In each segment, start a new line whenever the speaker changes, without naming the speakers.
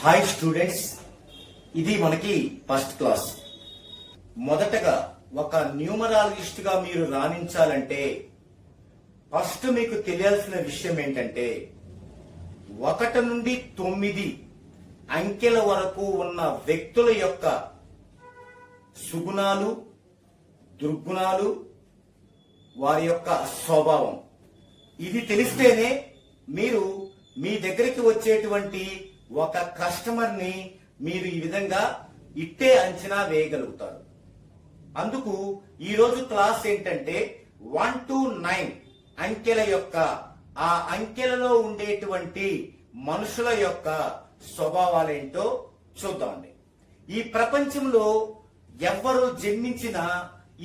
Hi students, ఇది మనకి first class. మొదటగా ఒక న్యూమరాలజిస్ట్ గా మీరు రాణించాలంటే ఫస్ట్ మీకు తెలియాల్సిన విషయం ఏంటంటే 1 నుండి 9 అంకెల వరకు ఉన్న వ్యక్తుల యొక్క సుగుణాలు, దుర్గుణాలు, వారి యొక్క స్వభావం ఇది తెలిస్తేనే మీరు మీ దగ్గరికి వచ్చేటువంటి ఒక కస్టమర్ ని మీరు ఈ విధంగా ఇట్టే అంచనా వేయగలుగుతారు. అందుకు ఈ రోజు క్లాస్ ఏంటంటే 1 to 9 అంకెల యొక్క ఆ అంకెలలో ఉండేటువంటి మనుషుల యొక్క స్వభావాలేంటో చూద్దామండి. ఈ ప్రపంచంలో ఎవ్వరు జన్మించినా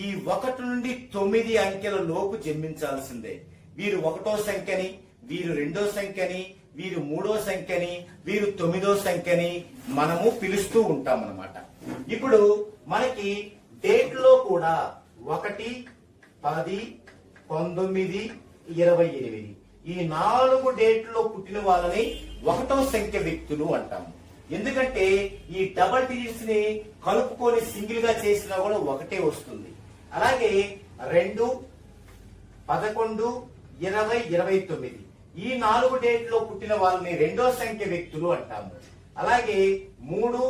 ఈ 1 నుండి 9 అంకెల లోపు జన్మించాల్సిందే. వీరు 1వ సంఖ్యని, వీరు 2వ సంఖ్యని, వీరు 3వ సంఖ్యని, వీరు 9వ సంఖ్యని మనము పిలుస్తూ ఉంటాం అన్నమాట. ఇప్పుడు మనకి డేట్ లో కూడా 1, 10, 19, 28 ఈ 4 డేట్ లో పుట్టిన వాళ్ళని 1వ సంఖ్య వ్యక్తులు అంటాము. ఎందుకంటే ఈ డబల్ డిజిట్స్ ని కలుపుకొని సింగిల్ గా చేసినా కూడా 1 వస్తుంది. అలాగే 2, 11, 20, 29 ఈ 4 డేట్ లో పుట్టిన వాళ్ళని 2వ సంఖ్య వ్యక్తులు అంటాము. అలాగే 3,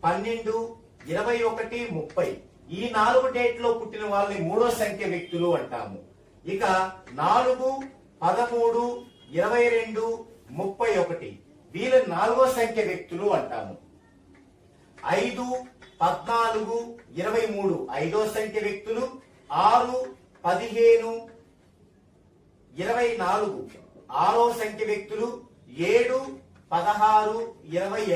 12, 21, 30 ఈ 4 డేట్ లో పుట్టిన వాళ్ళని 3వ సంఖ్య వ్యక్తులు అంటాము. ఇక 4, 13, 22, 31 వీళ్ళ 4వ సంఖ్య వ్యక్తులు అంటాము. 5, 14, 23 5వ సంఖ్య వ్యక్తులు. 6, 15, 24 6వ సంఖ్య వ్యక్తులు. 7, 16, 25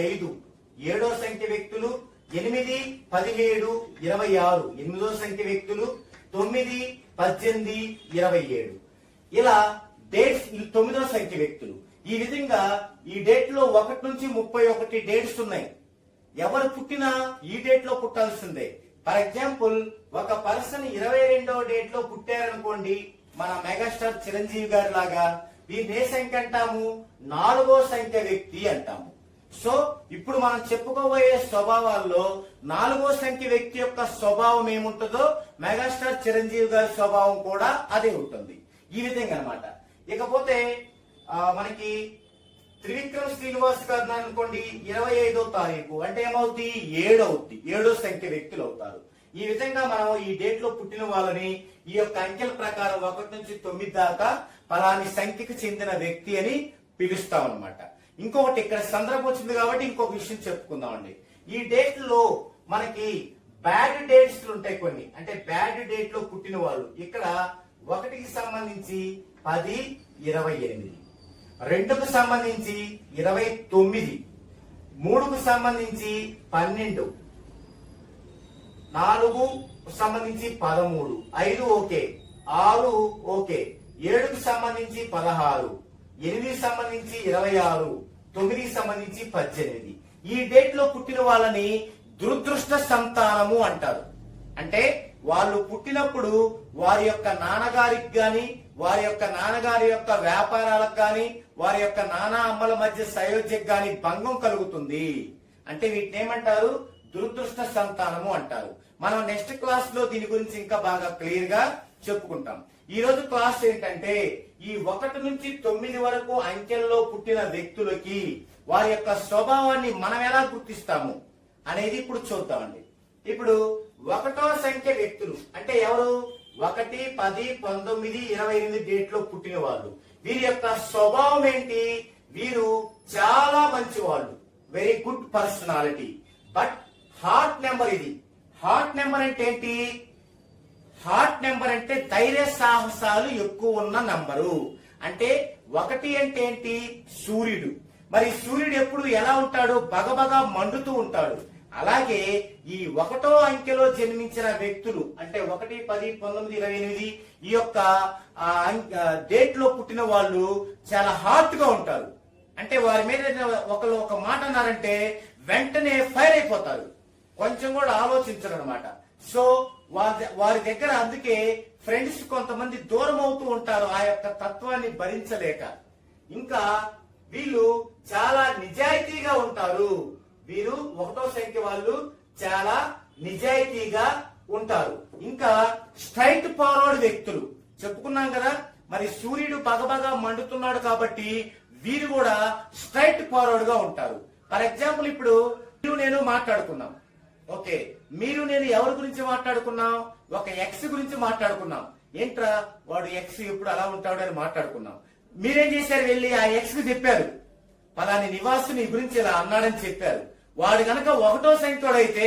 7వ సంఖ్య వ్యక్తులు. 8, 17, 26 8వ సంఖ్య వ్యక్తులు. 9, 18, 27 ఇలా డేట్స్ 9వ సంఖ్య వ్యక్తులు. ఈ విధంగా ఈ డేట్ లో 1 నుంచి 31 డేట్స్ ఉన్నాయి. ఎవరు పుట్టినా ఈ డేట్ లో పుట్టాల్సిందే. ఫర్ ఎగ్జాంపుల్ ఒక పర్సన్ 22వ డేట్ లో పుట్టారనుకోండి, మన మెగాస్టార్ చిరంజీవి గారి లాగా, దీన్ని ఏ సంఖ్య అంటాము? 4వ సంఖ్య వ్యక్తి అంటాము. సో ఇప్పుడు మనం చెప్పుకోబోయే స్వభావాల్లో 4వ సంఖ్య వ్యక్తి యొక్క స్వభావం ఏముంటుందో మెగాస్టార్ చిరంజీవి గారి స్వభావం కూడా అదే ఉంటుంది. ఈ విధంగా అన్నమాట. ఇకపోతే మనకి త్రివిక్రమ్ శ్రీనివాస్ గారు అనుకోండి, 25వ తారీఖు అంటే ఏమవుతుంది? 7 అవుతుంది. 7వ సంఖ్య వ్యక్తులు అవుతారు. ఈ విధంగా మనం ఈ డేట్ లో పుట్టిన వాళ్ళని ఈ యొక్క అంకెల ప్రకారం 1 నుంచి 9 దాకా ఫలాని సంఖ్యకు చెందిన వ్యక్తి అని పిలుస్తాం అన్నమాట. ఇంకొకటి ఇక్కడ సందర్భం వచ్చింది కాబట్టి ఇంకొక విషయం చెప్పుకుందామండి. ఈ డేట్ లో మనకి బ్యాడ్ డేట్స్ ఉంటాయి కొన్ని, అంటే బ్యాడ్ డేట్ లో పుట్టిన వాళ్ళు. ఇక్కడ 1కి సంబంధించి 10, 28 2కు సంబంధించి 29 3కు సంబంధించి 12 4కు సంబంధించి 13 5 ఓకే 6 ఓకే 7కు సంబంధించి 16 8కి సంబంధించి 26 9కి సంబంధించి 18 ఈ డేట్ లో పుట్టిన వాళ్ళని దురదృష్ట సంతానము అంటారు. అంటే వాళ్ళు పుట్టినప్పుడు వారి యొక్క నాన్నగారికి గాని, వారి యొక్క నాన్నగారి యొక్క వ్యాపారాలకు గాని, వారి యొక్క నాన్న అమ్మల మధ్య సయోధ్యకు గాని భంగం కలుగుతుంది. అంటే వీటిని ఏమంటారు? దురదృష్ట సంతానము అంటారు. మనం నెక్స్ట్ క్లాస్ లో దీని గురించి ఇంకా బాగా క్లియర్ గా చెప్పుకుంటాం. ఈ రోజు క్లాస్ ఏంటంటే ఈ 1 నుంచి 9 వరకు అంకెల్లో పుట్టిన వ్యక్తులకి వారి యొక్క స్వభావాన్ని మనం ఎలా గుర్తిస్తాము అనేది ఇప్పుడు చూద్దామండి. ఇప్పుడు 1వ సంఖ్య వ్యక్తులు అంటే ఎవరు? 1, 10, 19, 28 డేట్ లో పుట్టిన వాళ్ళు. వీరి యొక్క స్వభావం ఏంటి? వీరు చాలా మంచి వాళ్ళు, very good personality. But heart number ఇది. హార్ట్ నెంబర్ అంటే ఏంటి? హార్ట్ నెంబర్ అంటే ధైర్య సాహసాలు ఎక్కువ ఉన్న నంబరు. అంటే 1 అంటే ఏంటి? సూర్యుడు. మరి సూర్యుడు ఎప్పుడు ఎలా ఉంటాడు? బగబగా మండుతూ ఉంటాడు. అలాగే ఈ 1వ అంకెలో జన్మించిన వ్యక్తులు అంటే 1, 10, 19, 28 ఈ యొక్క డేట్ లో పుట్టిన వాళ్ళు చాలా హాట్ గా ఉంటారు. అంటే వారి మీద ఒకరు ఒక మాట అన్నారంటే వెంటనే ఫైర్ అయిపోతారు, కొంచెం కూడా ఆలోచించరు అనమాట. సో వారి దగ్గర అందుకే ఫ్రెండ్స్ కొంతమంది దూరం అవుతూ ఉంటారు ఆ యొక్క తత్వాన్ని భరించలేక. ఇంకా వీళ్ళు చాలా నిజాయితీగా ఉంటారు. వీరు ఒకటో సంఖ్య వాళ్ళు చాలా నిజాయితీగా ఉంటారు. ఇంకా స్ట్రైట్ ఫార్వర్డ్ వ్యక్తులు చెప్పుకున్నాం కదా, మరి సూర్యుడు పగబగా మండుతున్నాడు కాబట్టి వీరు కూడా స్ట్రైట్ ఫార్వర్డ్ గా ఉంటారు. ఫర్ ఎగ్జాంపుల్ ఇప్పుడు మీరు నేను మాట్లాడుకున్నాం. ఓకే, మీరు నేను ఎవరి గురించి మాట్లాడుకున్నాం? ఒక ఎక్స్ గురించి మాట్లాడుకున్నాం. ఏంట్రా వాడు ఎక్స్ ఎప్పుడు అలా ఉంటాడు అని మాట్లాడుకున్నాం. మీరేం చేశారు? వెళ్ళి ఆ ఎక్స్ కి చెప్పారు, పలాని నివాసు నీ గురించి ఇలా అన్నాడని చెప్పారు. వాడు గనక ఒకటో సంఖ్యోడైతే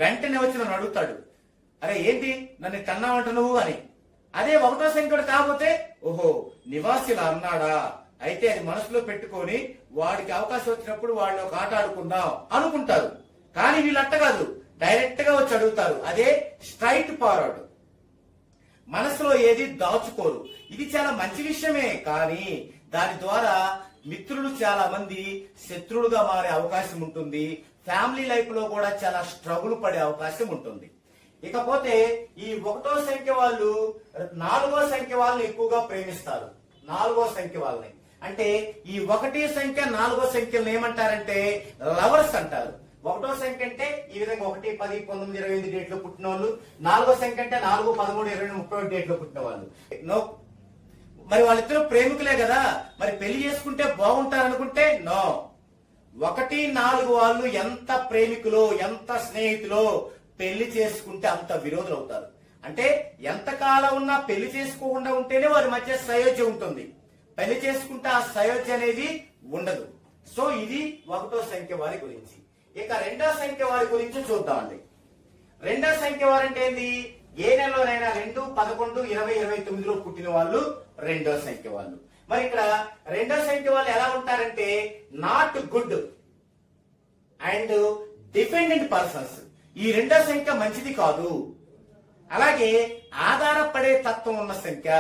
వెంటనే వచ్చి నన్ను అడుగుతాడు, అరే ఏంటి నన్ను కన్నావంట నువ్వు అని. అదే ఒకటో సంఖ్యోడు కాకపోతే, ఓహో నివాసు ఇలా అన్నాడా, అయితే అది మనసులో పెట్టుకొని వాడికి అవకాశం వచ్చినప్పుడు వాళ్ళు ఒక ఆట ఆడుకుందాం అనుకుంటారు. కానీ వీళ్ళు అట్ట కాదు, డైరెక్ట్ గా వచ్చి అడుగుతారు. అదే స్ట్రైట్ ఫార్వర్డ్. మనసులో ఏది దాచుకోరు. ఇది చాలా మంచి విషయమే, కానీ దాని ద్వారా మిత్రులు చాలా మంది శత్రువులుగా మారే అవకాశం ఉంటుంది. ఫ్యామిలీ లైఫ్ లో కూడా చాలా స్ట్రగుల్ పడే అవకాశం ఉంటుంది. ఇకపోతే ఈ ఒకటో సంఖ్య వాళ్ళు నాలుగో సంఖ్య వాళ్ళని ఎక్కువగా ప్రేమిస్తారు. నాలుగో సంఖ్య వాళ్ళని అంటే ఈ ఒకటి సంఖ్య నాలుగో సంఖ్యలను ఏమంటారంటే లవర్స్ అంటారు. ఒకటో సంఖ్య అంటే ఈ విధంగా 1, 10, 19, 28 డేట్లో పుట్టిన వాళ్ళు. నాలుగో సంఖ్య అంటే 4, 13, 22, 31 డేట్లో పుట్టిన వాళ్ళు. నో, మరి వాళ్ళిద్దరూ ప్రేమికులే కదా, మరి పెళ్లి చేసుకుంటే బాగుంటారనుకుంటే నో. 1, 4 వాళ్ళు ఎంత ప్రేమికులో ఎంత స్నేహితులో పెళ్లి చేసుకుంటే అంత విరోధులు అవుతారు. అంటే ఎంతకాలం ఉన్నా పెళ్లి చేసుకోకుండా ఉంటేనే వారి మధ్య సయోధ్య ఉంటుంది. పెళ్లి చేసుకుంటే ఆ సయోధ్య అనేది ఉండదు. సో ఇది ఒకటో సంఖ్య వారి గురించి. ఇక రెండో సంఖ్య వారి గురించి చూద్దామండి. రెండో సంఖ్య వారంటే ఏంది? ఏ నెలలోనైనా 2, 11, 20, 29లో పుట్టిన వాళ్ళు రెండో సంఖ్య వాళ్ళు. మరి ఇక్కడ రెండో సంఖ్య వాళ్ళు ఎలా ఉంటారంటే not good and dependent persons. ఈ రెండో సంఖ్య మంచిది కాదు. అలాగే ఆధారపడే తత్వం ఉన్న సంఖ్య.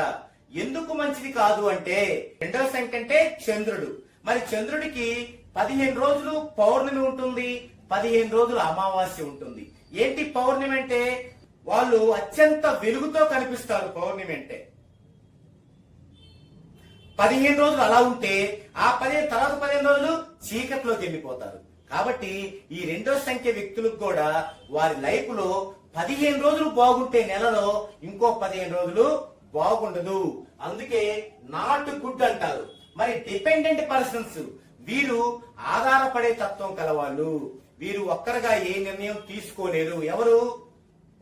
ఎందుకు మంచిది కాదు అంటే రెండో సంఖ్య అంటే చంద్రుడు. మరి చంద్రుడికి 15 రోజులు పౌర్ణమి ఉంటుంది, 15 రోజులు అమావాస్య ఉంటుంది. ఏంటి పౌర్ణమి అంటే? వాళ్ళు అత్యంత వెలుగుతో కనిపిస్తారు. పౌర్ణమి అంటే 15 రోజులు అలా ఉంటే ఆ 15 రోజులు చీకట్లోకి వెళ్ళిపోతారు. కాబట్టి ఈ రెండో సంఖ్య వ్యక్తులకు కూడా వారి లైఫ్ లో 15 రోజులు బాగుంటే నెలలో ఇంకో 15 రోజులు బాగుండదు. అందుకే నాట్ గుడ్ అంటారు. మరి డిపెండెంట్ పర్సన్స్ వీరు ఆధారపడే తత్వం కలవాళ్ళు. వీరు ఒక్కరుగా ఏ నిర్ణయం తీసుకోలేరు. ఎవరు?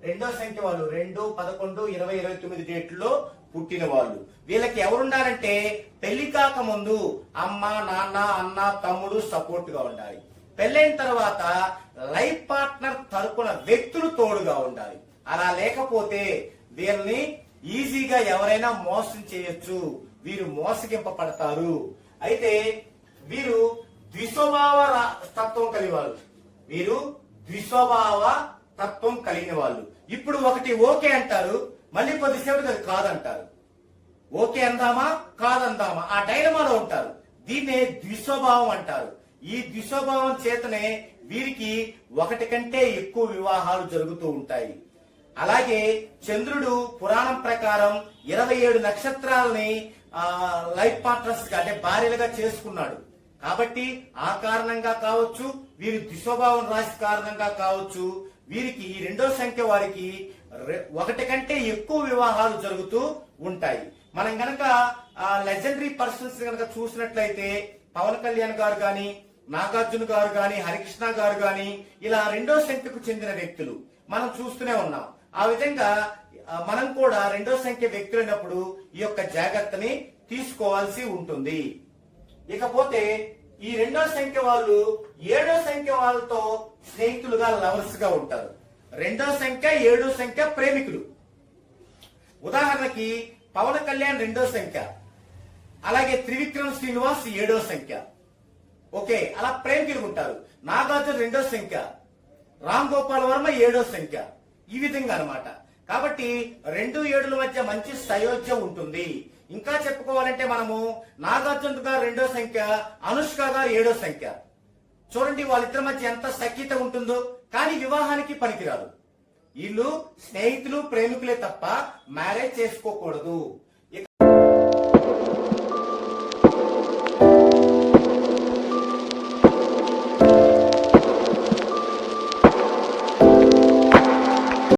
రెండో సంఖ్య వాళ్ళు 2, 11, 20, 29 డేట్లో పుట్టిన వాళ్ళు. వీళ్ళకి ఎవరుండాలంటే పెళ్లి కాక ముందు అమ్మ, నాన్న, అన్న, తమ్ముడు సపోర్ట్ గా ఉండాలి. పెళ్ళైన తర్వాత లైఫ్ పార్ట్నర్ తరపున వ్యక్తులు తోడుగా ఉండాలి. అలా లేకపోతే వీళ్ళని ఈజీగా ఎవరైనా మోసం చేయొచ్చు. వీరు మోసగింపబడతారు. అయితే వీరు ద్విస్వభావ తత్వం కలిగిన వాళ్ళు. వీరు ద్విస్వభావ తత్వం కలిగిన వాళ్ళు. ఇప్పుడు ఒకటి ఓకే అంటారు, మళ్ళీ కొద్దిసేపు అది కాదంటారు. ఓకే అందామా కాదందామా ఆ డైలమాలో ఉంటారు. దీన్నే ద్విస్వభావం అంటారు. ఈ ద్విస్వభావం చేతనే వీరికి ఒకటి కంటే ఎక్కువ వివాహాలు జరుగుతూ ఉంటాయి. అలాగే చంద్రుడు పురాణం ప్రకారం 27 నక్షత్రాలని లైఫ్ పార్ట్నర్స్ గా అంటే భార్యలుగా చేసుకున్నాడు. కాబట్టి ఆ కారణంగా కావచ్చు, వీరి ద్విస్వభావం రాశి కారణంగా కావచ్చు, వీరికి ఈ రెండో సంఖ్య వారికి ఒకటి కంటే ఎక్కువ వివాహాలు జరుగుతూ ఉంటాయి. మనం గనక లెజెండరీ పర్సన్స్ గనక చూసినట్లయితే పవన్ కళ్యాణ్ గారు గాని, నాగార్జున గారు గాని, హరికృష్ణ గారు గాని ఇలా రెండో సంఖ్యకు చెందిన వ్యక్తులు మనం చూస్తూనే ఉన్నాం. ఆ విధంగా మనం కూడా రెండో సంఖ్య వ్యక్తులైనప్పుడు ఈ యొక్క జాగ్రత్తని తీసుకోవాల్సి ఉంటుంది. ఇకపోతే ఈ రెండో సంఖ్య వాళ్ళు ఏడో సంఖ్య వాళ్ళతో స్నేహితులుగా లవర్స్ గా ఉంటారు. రెండో సంఖ్య, ఏడో సంఖ్య ప్రేమికులు. ఉదాహరణకి పవన్ కళ్యాణ్ రెండో సంఖ్య, అలాగే త్రివిక్రమ్ శ్రీనివాస్ ఏడో సంఖ్య. ఓకే, అలా ప్రేమికులు ఉంటారు. నాగార్జున రెండో సంఖ్య, రామ్ గోపాల్ వర్మ ఏడో సంఖ్య. ఈ విధంగా అన్నమాట. కాబట్టి 2, 7ల మధ్య మంచి సయోధ్య ఉంటుంది. ఇంకా చెప్పుకోవాలంటే మనము నాగార్జున గారు రెండో సంఖ్య, అనుష్క గారు ఏడో సంఖ్య. చూడండి వాళ్ళిద్దరి మధ్య ఎంత సఖ్యత ఉంటుందో. కానీ వివాహానికి పనికిరాదు. వీళ్ళు స్నేహితులు, ప్రేమికులే తప్ప మ్యారేజ్ చేసుకోకూడదు.